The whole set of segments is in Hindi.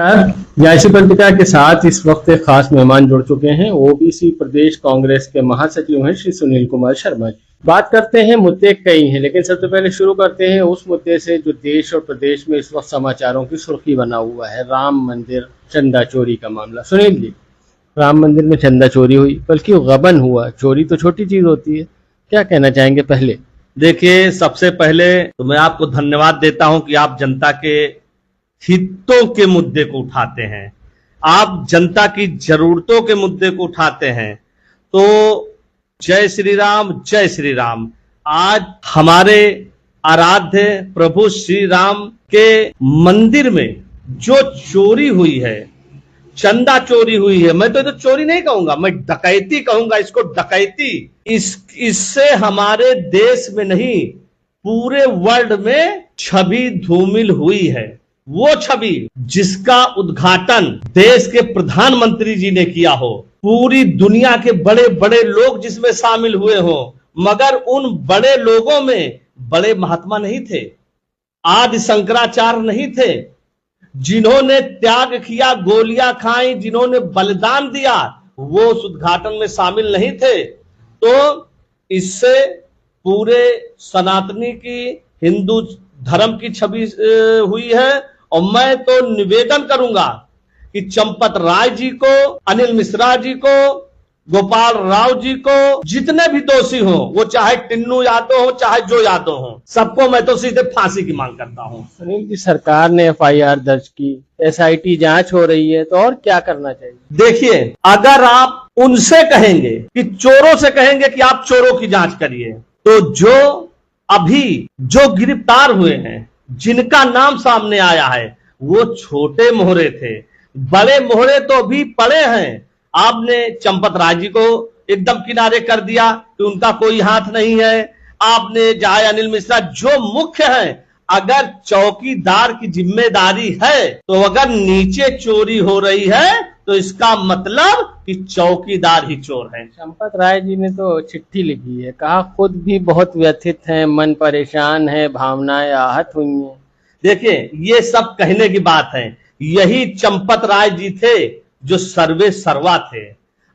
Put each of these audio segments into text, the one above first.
याशी पत्रिका के साथ इस वक्त एक खास मेहमान जुड़ चुके हैं। ओबीसी प्रदेश कांग्रेस के महासचिव हैं श्री सुनील कुमार शर्मा जी। बात करते हैं, मुद्दे कई हैं, लेकिन सबसे पहले शुरू करते हैं उस मुद्दे से जो देश और प्रदेश में इस वक्त समाचारों की सुर्खी बना हुआ है, राम मंदिर चंदा चोरी का मामला। सुनील जी, राम मंदिर में चंदा चोरी हुई, बल्कि गबन हुआ। चोरी तो छोटी चीज होती है, क्या कहना चाहेंगे? पहले देखिए, सबसे पहले तो मैं आपको धन्यवाद देता हूं कि आप जनता के हितों के मुद्दे को उठाते हैं, आप जनता की जरूरतों के मुद्दे को उठाते हैं। तो जय श्री राम, जय श्री राम। आज हमारे आराध्य प्रभु श्री राम के मंदिर में जो चोरी हुई है, चंदा चोरी हुई है, मैं तो चोरी नहीं कहूंगा, मैं डकैती कहूंगा इसको, डकैती। इससे हमारे देश में नहीं, पूरे वर्ल्ड में छवि धूमिल हुई है। वो छवि जिसका उद्घाटन देश के प्रधानमंत्री जी ने किया हो, पूरी दुनिया के बड़े बड़े लोग जिसमें शामिल हुए हो, मगर उन बड़े लोगों में बड़े महात्मा नहीं थे, आदि शंकराचार्य नहीं थे, जिन्होंने त्याग किया, गोलियां खाई, जिन्होंने बलिदान दिया, वो उस उद्घाटन में शामिल नहीं थे। तो इससे पूरे सनातनी की, हिंदू धर्म की छवि हुई है। और मैं तो निवेदन करूंगा कि चंपत राय जी को, अनिल मिश्रा जी को, गोपाल राव जी को, जितने भी दोषी हो, वो चाहे टिन्नू यादव हो, चाहे जो यादव हो, सबको मैं तो सीधे फांसी की मांग करता हूं। सुनील जी, सरकार ने एफआईआर दर्ज की, एसआईटी जांच हो रही है, तो और क्या करना चाहिए? देखिए, अगर आप उनसे कहेंगे कि चोरों से कहेंगे कि आप चोरों की जांच करिए, तो जो अभी जो गिरफ्तार हुए हैं, जिनका नाम सामने आया है, वो छोटे मोहरे थे। बड़े मोहरे तो अभी पड़े हैं। आपने चंपत राय जी को एकदम किनारे कर दिया कि उनका कोई हाथ नहीं है। आपने चाहे अनिल मिश्रा, जो मुख्य है, अगर चौकीदार की जिम्मेदारी है, तो अगर नीचे चोरी हो रही है तो इसका मतलब कि चौकीदार ही चोर है। चंपत राय जी ने तो चिट्ठी लिखी है, कहा खुद भी बहुत व्यथित हैं, मन परेशान है, भावनाएं आहत हुई हैं। देखिए, ये सब कहने की बात है। यही चंपत राय जी थे जो सर्वे सर्वा थे।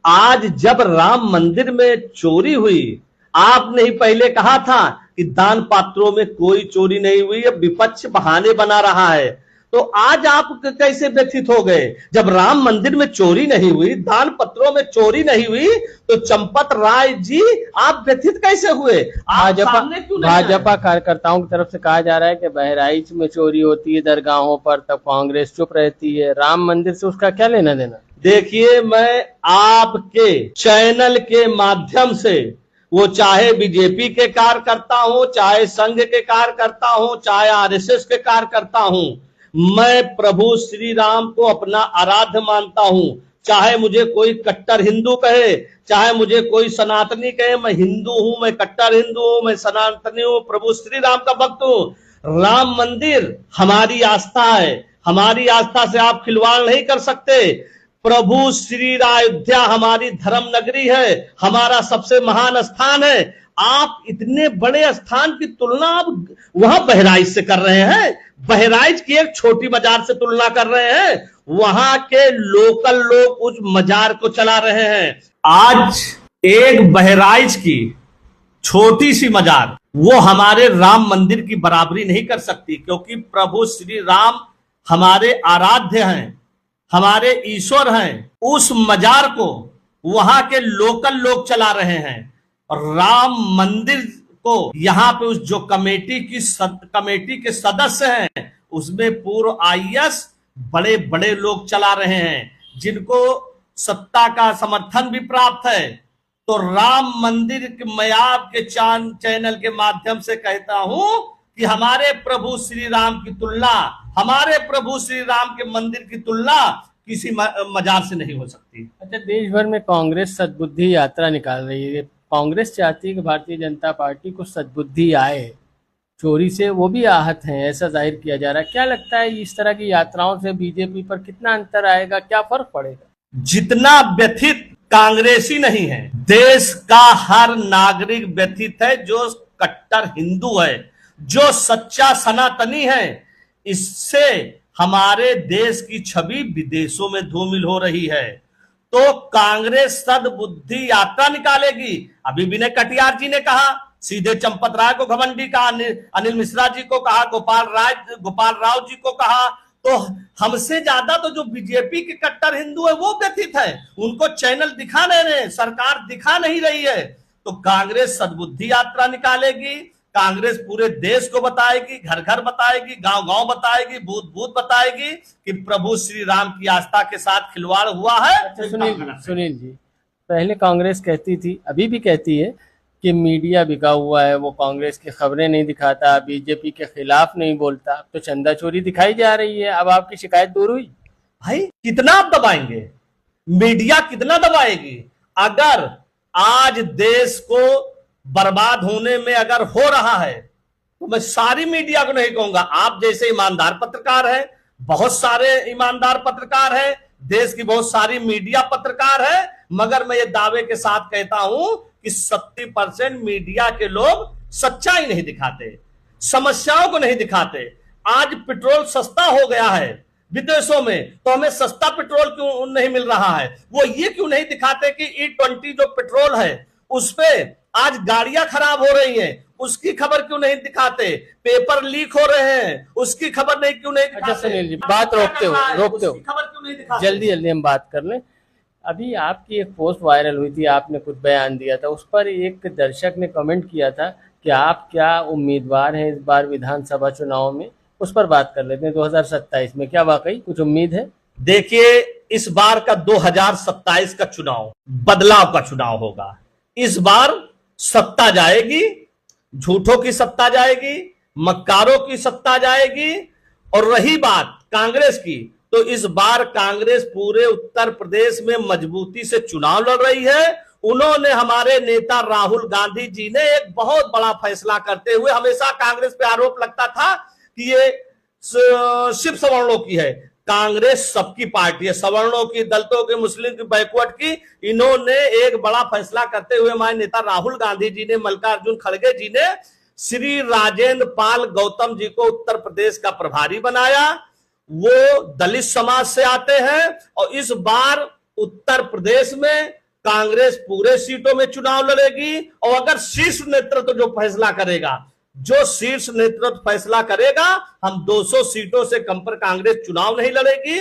आज जब राम मंदिर में चोरी हुई, आपने ही पहले कहा था कि दान पात्रों में कोई चोरी नहीं हुई, अब विपक्ष बहाने बना रहा है। तो आज आप कैसे व्यथित हो गए? जब राम मंदिर में चोरी नहीं हुई, दान पत्रों में चोरी नहीं हुई, तो चंपत राय जी आप व्यथित कैसे हुए? भाजपा कार्यकर्ताओं की तरफ से कहा जा रहा है कि बहराइच में चोरी होती है दरगाहों पर, तब कांग्रेस चुप रहती है, राम मंदिर से उसका क्या लेना देना? देखिए, मैं आपके चैनल के माध्यम से, वो चाहे बीजेपी के कार्यकर्ता हो, चाहे संघ के कार्यकर्ता हो, चाहे आरएसएस के कार्यकर्ता हूं, मैं प्रभु श्री राम को अपना आराध्य मानता हूं। चाहे मुझे कोई कट्टर हिंदू कहे, चाहे मुझे कोई सनातनी कहे, मैं हिंदू हूं, मैं कट्टर हिंदू हूं, मैं सनातनी हूं, प्रभु श्री राम का भक्त हूं। राम मंदिर हमारी आस्था है, हमारी आस्था से आप खिलवाड़ नहीं कर सकते। प्रभु श्री अयोध्या हमारी धर्म नगरी है, हमारा सबसे महान स्थान है। आप इतने बड़े स्थान की तुलना आप वहां बहराइच से कर रहे हैं, बहराइच की एक छोटी बाजार से तुलना कर रहे हैं। वहां के लोकल लोग उस मजार को चला रहे हैं। आज एक बहराइच की छोटी सी मजार वो हमारे राम मंदिर की बराबरी नहीं कर सकती, क्योंकि प्रभु श्री राम हमारे आराध्य हैं, हमारे ईश्वर हैं। उस मजार को वहां के लोकल लोग चला रहे हैं, और राम मंदिर को यहाँ पे उस जो कमेटी के सदस्य हैं, उसमें पूर्व आईएएस बड़े बड़े लोग चला रहे हैं, जिनको सत्ता का समर्थन भी प्राप्त है। तो राम मंदिर मैं आपके चैनल के माध्यम से कहता हूं कि हमारे प्रभु श्री राम की तुलना, हमारे प्रभु श्री राम के मंदिर की तुलना किसी मजार से नहीं हो सकती। अच्छा, देश भर में कांग्रेस सद्बुद्धि यात्रा निकाल रही है। कांग्रेस चाहती है कि भारतीय जनता पार्टी को सद्बुद्धि आए, चोरी से वो भी आहत हैं, ऐसा जाहिर किया जा रहा है। क्या लगता है इस तरह की यात्राओं से बीजेपी पर कितना अंतर आएगा, क्या फर्क पड़ेगा? जितना व्यथित कांग्रेसी नहीं है, देश का हर नागरिक व्यथित है, जो कट्टर हिंदू है, जो सच्चा सनातनी है। इससे हमारे देश की छवि विदेशों में धूमिल हो रही है। तो कांग्रेस सद्बुद्धि यात्रा निकालेगी। अभी विनय कटियार जी ने कहा, सीधे चंपत राय को घमंडी कहा, अनिल मिश्रा जी को कहा, गोपाल राव जी को कहा। तो हमसे ज्यादा तो जो बीजेपी के कट्टर हिंदू है वो व्यथित है, उनको चैनल दिखा नहीं रहे, सरकार दिखा नहीं रही है। तो कांग्रेस सद्बुद्धि यात्रा निकालेगी, कांग्रेस पूरे देश को बताएगी, घर घर बताएगी, गांव गांव बताएगी, बूथ बूथ बताएगी कि प्रभु श्री राम की आस्था के साथ खिलवाड़ हुआ है। अच्छा सुनील जी, पहले कांग्रेस कहती थी, अभी भी कहती है कि मीडिया बिका हुआ है, वो कांग्रेस की खबरें नहीं दिखाता, बीजेपी के खिलाफ नहीं बोलता। तो चंदा चोरी दिखाई जा रही है, अब आपकी शिकायत दूर हुई? भाई कितना आप दबाएंगे, मीडिया कितना दबाएगी? अगर आज देश को बर्बाद होने में अगर हो रहा है तो मैं सारी मीडिया को नहीं कहूंगा, आप जैसे ईमानदार पत्रकार हैं, बहुत सारे ईमानदार पत्रकार हैं, देश की बहुत सारी मीडिया पत्रकार है, मगर मैं ये दावे के साथ कहता हूं कि 70% मीडिया के लोग सच्चाई नहीं दिखाते, समस्याओं को नहीं दिखाते। आज पेट्रोल सस्ता हो गया है विदेशों में, तो हमें सस्ता पेट्रोल क्यों नहीं मिल रहा है? वो ये क्यों नहीं दिखाते कि E20 जो पेट्रोल है उस पे आज गाड़ियां खराब हो रही हैं, उसकी खबर क्यों नहीं दिखाते? पेपर लीक हो रहे हैं, उसकी खबर नहीं क्यों नहीं दिखाते? अच्छा सुनील जी, बात रोकते हो खबर क्यों नहीं दिखाते? जल्दी हम बात कर लें। अभी आपकी एक पोस्ट वायरल हुई थी, आपने कुछ बयान दिया था, उस पर एक दर्शक ने कमेंट किया था कि आप क्या उम्मीदवार हैं इस बार विधानसभा चुनाव में? उस पर बात कर लेते हैं। 2027 में क्या वाकई कुछ उम्मीद है? देखिए, इस बार का 2027 का चुनाव बदलाव का चुनाव होगा। इस बार सत्ता जाएगी, झूठों की सत्ता जाएगी, मक्कारों की सत्ता जाएगी। और रही बात कांग्रेस की, तो इस बार कांग्रेस पूरे उत्तर प्रदेश में मजबूती से चुनाव लड़ रही है। उन्होंने, हमारे नेता राहुल गांधी जी ने एक बहुत बड़ा फैसला करते हुए, हमेशा कांग्रेस पे आरोप लगता था कि ये सिर्फ सवर्णों की है, कांग्रेस सबकी पार्टी है, सवर्णों की, दलितों की, मुस्लिम की, बैकवर्ड की। इन्होंने एक बड़ा फैसला करते हुए हमारे नेता राहुल गांधी जी ने, मल्लिकार्जुन खड़गे जी ने श्री राजेंद्र पाल गौतम जी को उत्तर प्रदेश का प्रभारी बनाया। वो दलित समाज से आते हैं और इस बार उत्तर प्रदेश में कांग्रेस पूरे सीटों में चुनाव लड़ेगी। और अगर शीर्ष नेतृत्व जो फैसला करेगा, जो शीर्ष नेतृत्व फैसला करेगा, हम 200 सीटों से कम पर कांग्रेस चुनाव नहीं लड़ेगी।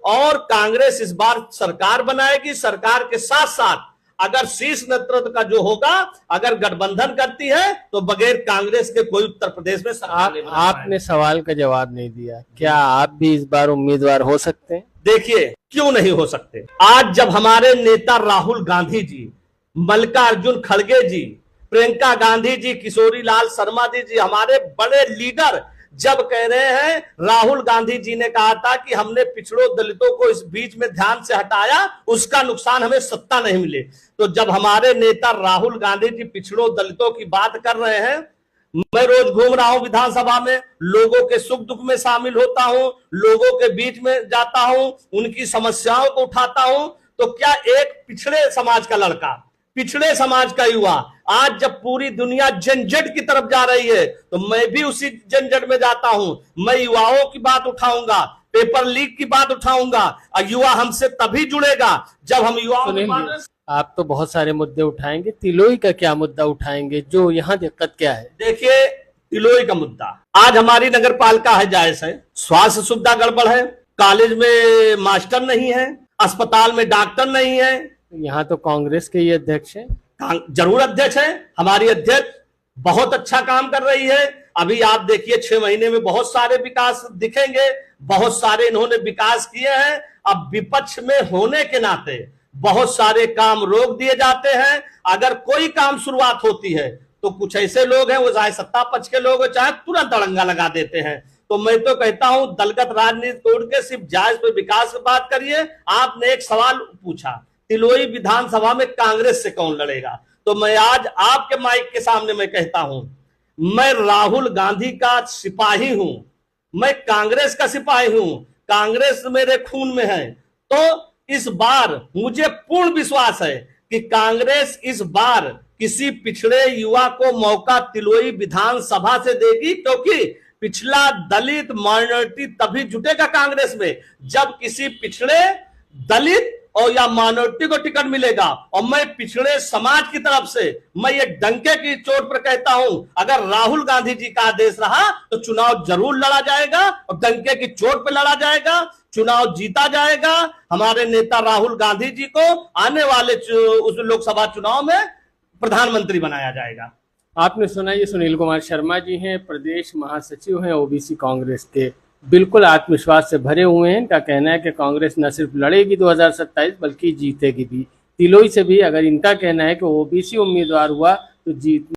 और कांग्रेस इस बार सरकार बनाएगी। सरकार के साथ साथ अगर शीर्ष नेतृत्व का जो होगा, अगर गठबंधन करती है, तो बगैर कांग्रेस के कोई उत्तर प्रदेश में सरकार आपने सवाल का जवाब नहीं दिया। क्या आप भी इस बार उम्मीदवार हो सकते हैं? देखिए, क्यों नहीं हो सकते। आज जब हमारे नेता राहुल गांधी जी, मल्लिकार्जुन खड़गे जी, प्रियंका गांधी जी, किशोरी लाल शर्मा जी, हमारे बड़े लीडर जब कह रहे हैं, राहुल गांधी जी ने कहा था कि हमने पिछड़ों दलितों को इस बीच में ध्यान से हटाया, उसका नुकसान हमें सत्ता नहीं मिले। तो जब हमारे नेता राहुल गांधी जी पिछड़ों दलितों की बात कर रहे हैं, मैं रोज घूम रहा हूं विधानसभा में, लोगों के सुख दुख में शामिल होता हूं, लोगों के बीच में जाता हूं, उनकी समस्याओं को उठाता हूं। तो क्या एक पिछड़े समाज का लड़का, पिछड़े समाज का युवा, आज जब पूरी दुनिया झंझट की तरफ जा रही है, तो मैं भी उसी झंझट में जाता हूं। मैं युवाओं की बात उठाऊंगा, पेपर लीक की बात उठाऊंगा, और युवा हमसे तभी जुड़ेगा जब हम युवाओं की बात। आप तो बहुत सारे मुद्दे उठाएंगे, तिलोई का क्या मुद्दा उठाएंगे? जो यहाँ दिक्कत क्या है? देखिए, तिलोई का मुद्दा, आज हमारी नगर पालिका है जायज है, स्वास्थ्य सुविधा गड़बड़ है, कॉलेज में मास्टर नहीं है, अस्पताल में डॉक्टर नहीं है। यहाँ तो कांग्रेस के ही अध्यक्ष हैं। जरूर अध्यक्ष है, हमारी अध्यक्ष बहुत अच्छा काम कर रही है। अभी आप देखिए 6 महीने में बहुत सारे विकास दिखेंगे, बहुत सारे इन्होंने विकास किए हैं। अब विपक्ष में होने के नाते बहुत सारे काम रोक दिए जाते हैं। अगर कोई काम शुरुआत होती है तो कुछ ऐसे लोग हैं, वो चाहे सत्ता पक्ष के लोग हो, चाहे तुरंत अड़ंगा लगा देते हैं। तो मैं तो कहता हूं, दलगत राजनीति तोड़ के सिर्फ जायज पे विकास की बात करिए। आपने एक सवाल पूछा, तिलोई विधानसभा में कांग्रेस से कौन लड़ेगा? तो मैं आज आपके माइक के सामने मैं कहता हूं, मैं राहुल गांधी का सिपाही हूं, मैं कांग्रेस का सिपाही हूं, कांग्रेस मेरे खून में है। तो इस बार मुझे पूर्ण विश्वास है कि कांग्रेस इस बार किसी पिछड़े युवा को मौका तिलोई विधानसभा से देगी, क्योंकि पिछला दलित माइनॉरिटी तभी जुटेगा कांग्रेस में जब किसी पिछड़े दलित और या माइनॉरिटी को टिकट मिलेगा। और मैं पिछड़े समाज की तरफ से मैं ये डंके की चोट पर कहता हूं, अगर राहुल गांधी जी का आदेश रहा तो चुनाव जरूर लड़ा जाएगा और डंके की चोट पर लड़ा जाएगा, चुनाव जीता जाएगा। हमारे नेता राहुल गांधी जी को आने वाले उस लोकसभा चुनाव में प्रधानमंत्री बनाया जाएगा। आपने सुना, ये सुनील कुमार शर्मा जी हैं, प्रदेश महासचिव हैं ओबीसी कांग्रेस के। बिल्कुल आत्मविश्वास से भरे हुए हैं। इनका कहना है कि कांग्रेस न सिर्फ लड़ेगी 2027 बल्कि जीतेगी भी। तिलोई से भी अगर इनका कहना है कि ओबीसी उम्मीदवार हुआ तो जीत